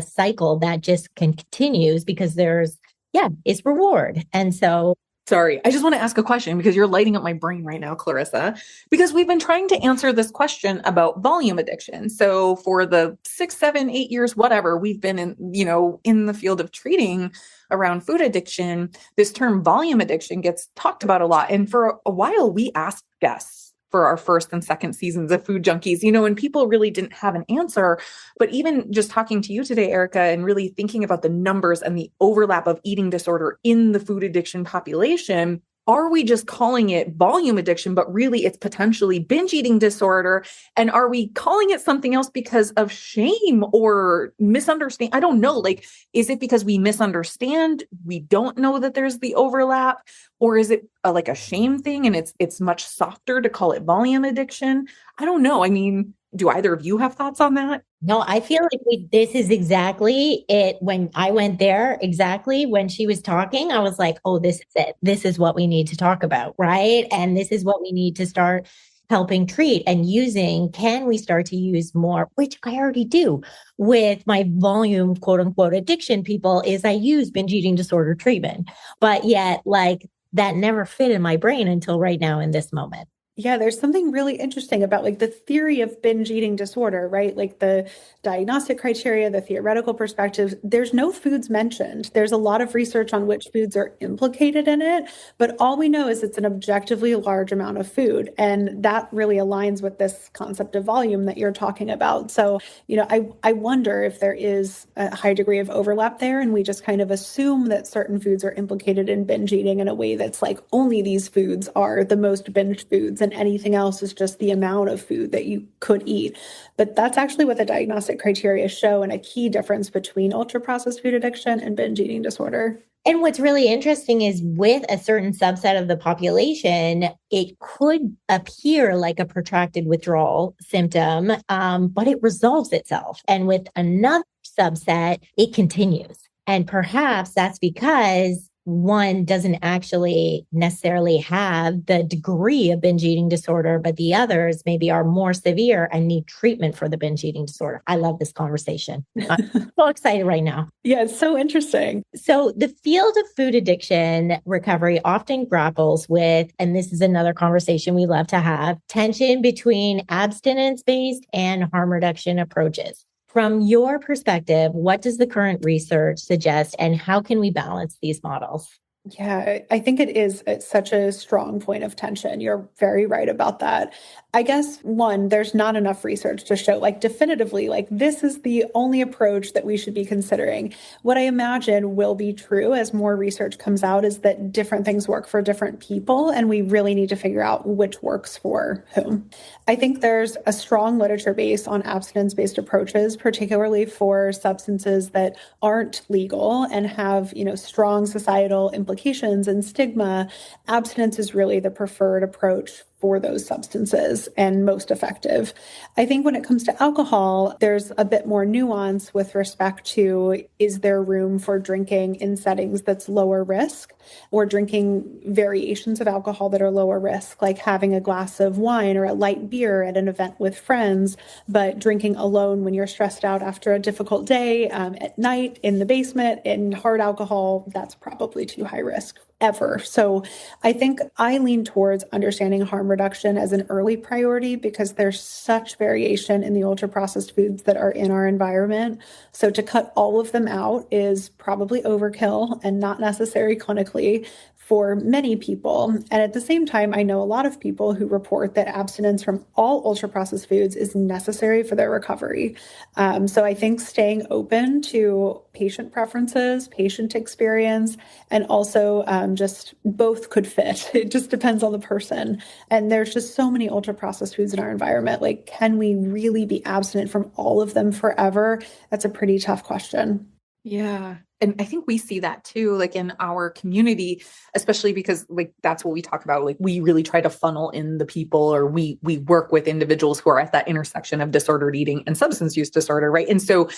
cycle that just continues because it's reward. And so Sorry, I just want to ask a question because you're lighting up my brain right now, Clarissa, because we've been trying to answer this question about volume addiction. So for the 6, 7, 8 years, whatever, we've been in the field of treating around food addiction, this term volume addiction gets talked about a lot. And for a while, we asked guests for our first and second seasons of Food Junkies, and people really didn't have an answer. But even just talking to you today, Erica, and really thinking about the numbers and the overlap of eating disorder in the food addiction population, are we just calling it volume addiction, but really it's potentially binge eating disorder? And are we calling it something else because of shame or misunderstand? I don't know. Like, is it because we misunderstand? We don't know that there's the overlap, or is it like a shame thing? And it's much softer to call it volume addiction. I don't know. I mean, do either of you have thoughts on that? No, I feel like this is exactly it. When I went there, exactly when she was talking, I was like, oh, this is it. This is what we need to talk about, right? And this is what we need to start helping treat and using. Can we start to use more, which I already do with my volume, quote unquote, addiction people, is I use binge eating disorder treatment. But yet, like, that never fit in my brain until right now in this moment. Yeah, there's something really interesting about like the theory of binge eating disorder, right? Like the diagnostic criteria, the theoretical perspectives, there's no foods mentioned. There's a lot of research on which foods are implicated in it, but all we know is it's an objectively large amount of food. And that really aligns with this concept of volume that you're talking about. So, I wonder if there is a high degree of overlap there, and we just kind of assume that certain foods are implicated in binge eating in a way that's like only these foods are the most binge foods, and anything else is just the amount of food that you could eat. But that's actually what the diagnostic criteria show, and a key difference between ultra-processed food addiction and binge eating disorder. And what's really interesting is with a certain subset of the population, it could appear like a protracted withdrawal symptom, but it resolves itself. And with another subset, it continues. And perhaps that's because one doesn't actually necessarily have the degree of binge eating disorder, but the others maybe are more severe and need treatment for the binge eating disorder. I love this conversation. I'm so excited right now. Yeah, it's so interesting. So the field of food addiction recovery often grapples with, and this is another conversation we love to have, tension between abstinence-based and harm reduction approaches. From your perspective, what does the current research suggest, and how can we balance these models? Yeah, I think it's such a strong point of tension. You're very right about that. I guess, one, there's not enough research to show like definitively, like this is the only approach that we should be considering. What I imagine will be true as more research comes out is that different things work for different people, and we really need to figure out which works for whom. I think there's a strong literature base on abstinence-based approaches, particularly for substances that aren't legal and have, strong societal implications and stigma. Abstinence is really the preferred approach for those substances and most effective. I think when it comes to alcohol, there's a bit more nuance with respect to, is there room for drinking in settings that's lower risk, or drinking variations of alcohol that are lower risk, like having a glass of wine or a light beer at an event with friends, but drinking alone when you're stressed out after a difficult day, at night in the basement in hard alcohol, that's probably too high risk ever. So I think I lean towards understanding harm reduction as an early priority because there's such variation in the ultra processed foods that are in our environment. So to cut all of them out is probably overkill and not necessary clinically for many people. And at the same time, I know a lot of people who report that abstinence from all ultra-processed foods is necessary for their recovery. So I think staying open to patient preferences, patient experience, and also just both could fit. It just depends on the person. And there's just so many ultra-processed foods in our environment. Like, can we really be abstinent from all of them forever? That's a pretty tough question. Yeah. And I think we see that too, like in our community, especially because like, that's what we talk about. Like we really try to funnel in the people, or we work with individuals who are at that intersection of disordered eating and substance use disorder. Right. And so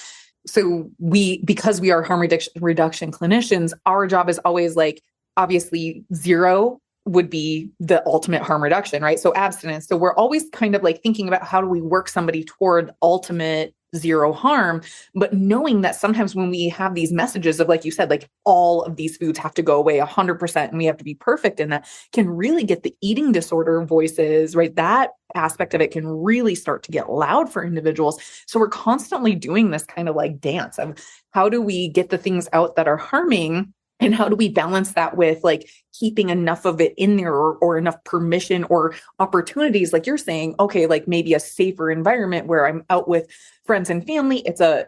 because we are harm reduction clinicians, our job is always like, obviously 0 would be the ultimate harm reduction, right? So abstinence. So we're always kind of like thinking about how do we work somebody toward ultimate 0 harm, but knowing that sometimes when we have these messages of, like you said, like all of these foods have to go away 100% and we have to be perfect in that, can really get the eating disorder voices, right? That aspect of it can really start to get loud for individuals. So we're constantly doing this kind of like dance of how do we get the things out that are harming, And how do we balance that with like keeping enough of it in there or enough permission or opportunities, like you're saying, okay, like maybe a safer environment where I'm out with friends and family. It's a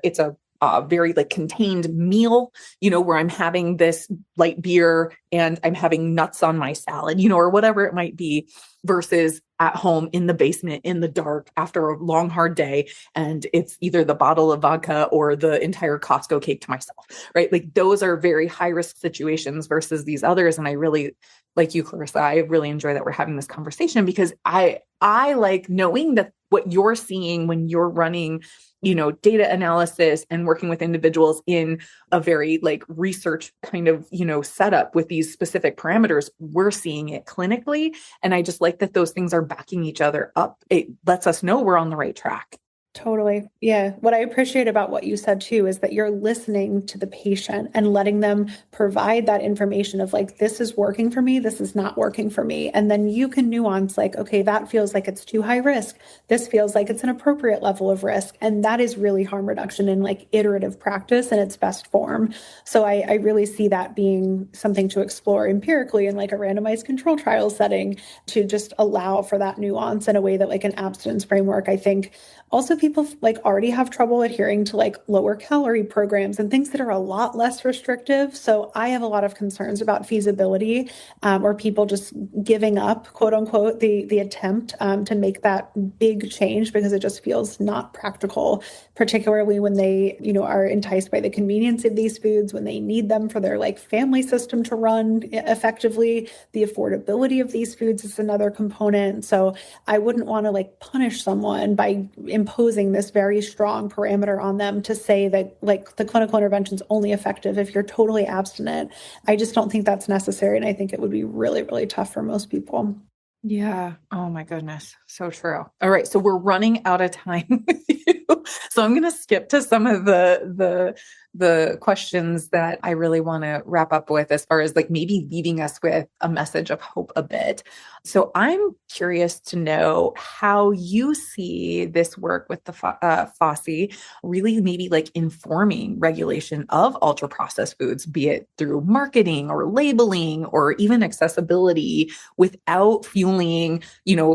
very like contained meal, where I'm having this light beer and I'm having nuts on my salad, or whatever it might be, versus at home in the basement in the dark after a long, hard day. And it's either the bottle of vodka or the entire Costco cake to myself, right? Like those are very high risk situations versus these others. And I really, like you, Clarissa, I really enjoy that we're having this conversation because I like knowing that what you're seeing when you're running, data analysis and working with individuals in a very like research kind of, setup with these specific parameters, we're seeing it clinically. And I just like that those things are backing each other up. It lets us know we're on the right track. Totally. Yeah. What I appreciate about what you said too is that you're listening to the patient and letting them provide that information of like, this is working for me, this is not working for me. And then you can nuance like, okay, that feels like it's too high risk. This feels like it's an appropriate level of risk. And that is really harm reduction in like iterative practice in its best form. So I really see that being something to explore empirically in like a randomized control trial setting to just allow for that nuance in a way that like an abstinence framework, I think, also, people like already have trouble adhering to like lower calorie programs and things that are a lot less restrictive. So I have a lot of concerns about feasibility or people just giving up, quote unquote, the attempt to make that big change because it just feels not practical, particularly when they, are enticed by the convenience of these foods, when they need them for their like family system to run effectively. The affordability of these foods is another component. So I wouldn't want to like punish someone by imposing this very strong parameter on them to say that like the clinical intervention is only effective if you're totally abstinent. I just don't think that's necessary. And I think it would be really, really tough for most people. Yeah. Oh my goodness. So true. All right. So we're running out of time with you. So I'm going to skip to some of the questions that I really want to wrap up with as far as like maybe leaving us with a message of hope a bit. So I'm curious to know how you see this work with the FASI really maybe like informing regulation of ultra processed foods, be it through marketing or labeling or even accessibility without fueling,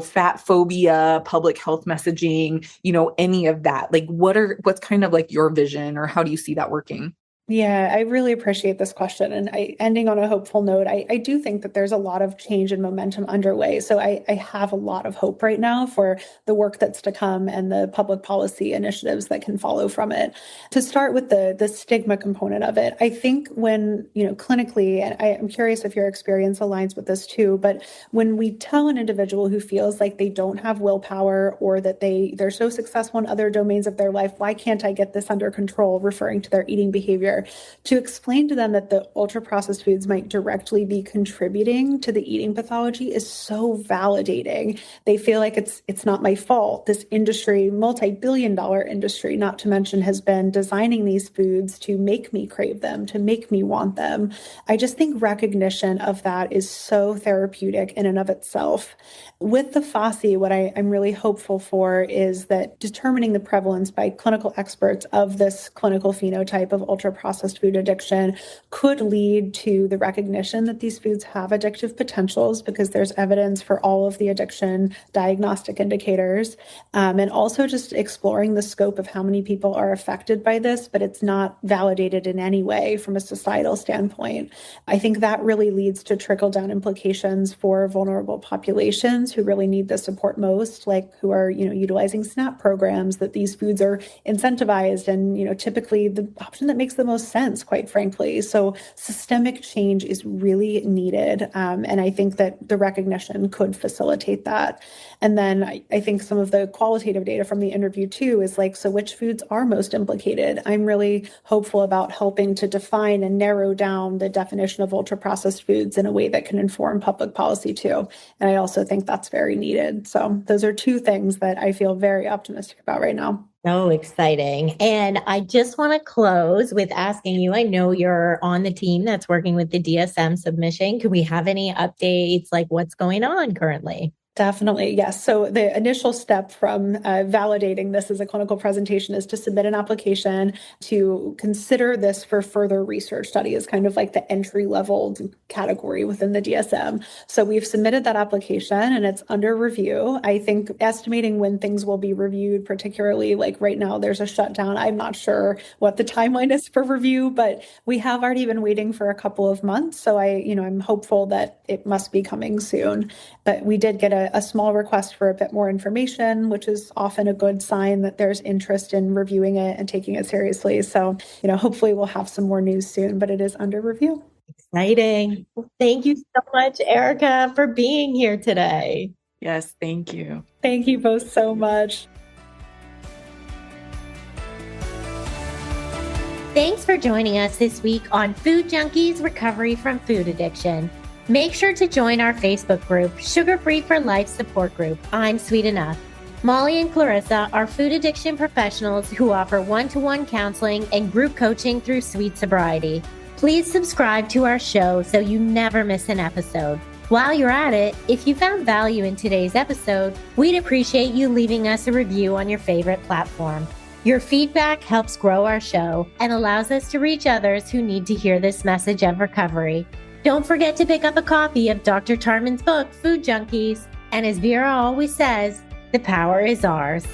fat phobia, public health messaging, any of that. Like what's kind of like your vision or how do you see that working? Yeah, I really appreciate this question. And ending on a hopeful note, I do think that there's a lot of change and momentum underway. So I have a lot of hope right now for the work that's to come and the public policy initiatives that can follow from it. To start with the stigma component of it, I think when, clinically, and I'm curious if your experience aligns with this too, but when we tell an individual who feels like they don't have willpower or that they're so successful in other domains of their life, why can't I get this under control, referring to their eating behavior, to explain to them that the ultra processed foods might directly be contributing to the eating pathology is so validating. They feel like it's not my fault. This industry, multi-billion-dollar industry, not to mention, has been designing these foods to make me crave them, to make me want them. I just think recognition of that is so therapeutic in and of itself. With the FASI, what I'm really hopeful for is that determining the prevalence by clinical experts of this clinical phenotype of ultra-processed food addiction could lead to the recognition that these foods have addictive potentials because there's evidence for all of the addiction diagnostic indicators, and also just exploring the scope of how many people are affected by this, but it's not validated in any way from a societal standpoint. I think that really leads to trickle-down implications for vulnerable populations who really need the support most, like who are, utilizing SNAP programs, that these foods are incentivized and, typically the option that makes the most sense, quite frankly. So systemic change is really needed. And I think that the recognition could facilitate that. And then I think some of the qualitative data from the interview too is like, so which foods are most implicated? I'm really hopeful about helping to define and narrow down the definition of ultra processed foods in a way that can inform public policy too. And I also think that's very needed. So those are two things that I feel very optimistic about right now. So exciting. And I just want to close with asking you, I know you're on the team that's working with the DSM submission. Can we have any updates, like what's going on currently? Definitely, yes. So the initial step from validating this as a clinical presentation is to submit an application to consider this for further research study as kind of like the entry-level category within the DSM. So we've submitted that application and it's under review. I think estimating when things will be reviewed, particularly like right now there's a shutdown. I'm not sure what the timeline is for review, but we have already been waiting for a couple of months. So I'm hopeful that it must be coming soon. But we did get a small request for a bit more information, which is often a good sign that there's interest in reviewing it and taking it seriously. So, hopefully we'll have some more news soon, but it is under review. Exciting. Thank you so much, Erica, for being here today. Yes, thank you. Thank you both so much. Thanks for joining us this week on Food Junkies Recovery from Food Addiction. Make sure to join our Facebook group, Sugar Free for Life Support Group. I'm Sweet Enough. Molly and Clarissa are food addiction professionals who offer one-to-one counseling and group coaching through Sweet Sobriety. Please subscribe to our show so you never miss an episode. While you're at it, if you found value in today's episode, we'd appreciate you leaving us a review on your favorite platform. Your feedback helps grow our show and allows us to reach others who need to hear this message of recovery. Don't forget to pick up a copy of Dr. Tarman's book, Food Junkies. And as Vera always says, the power is ours.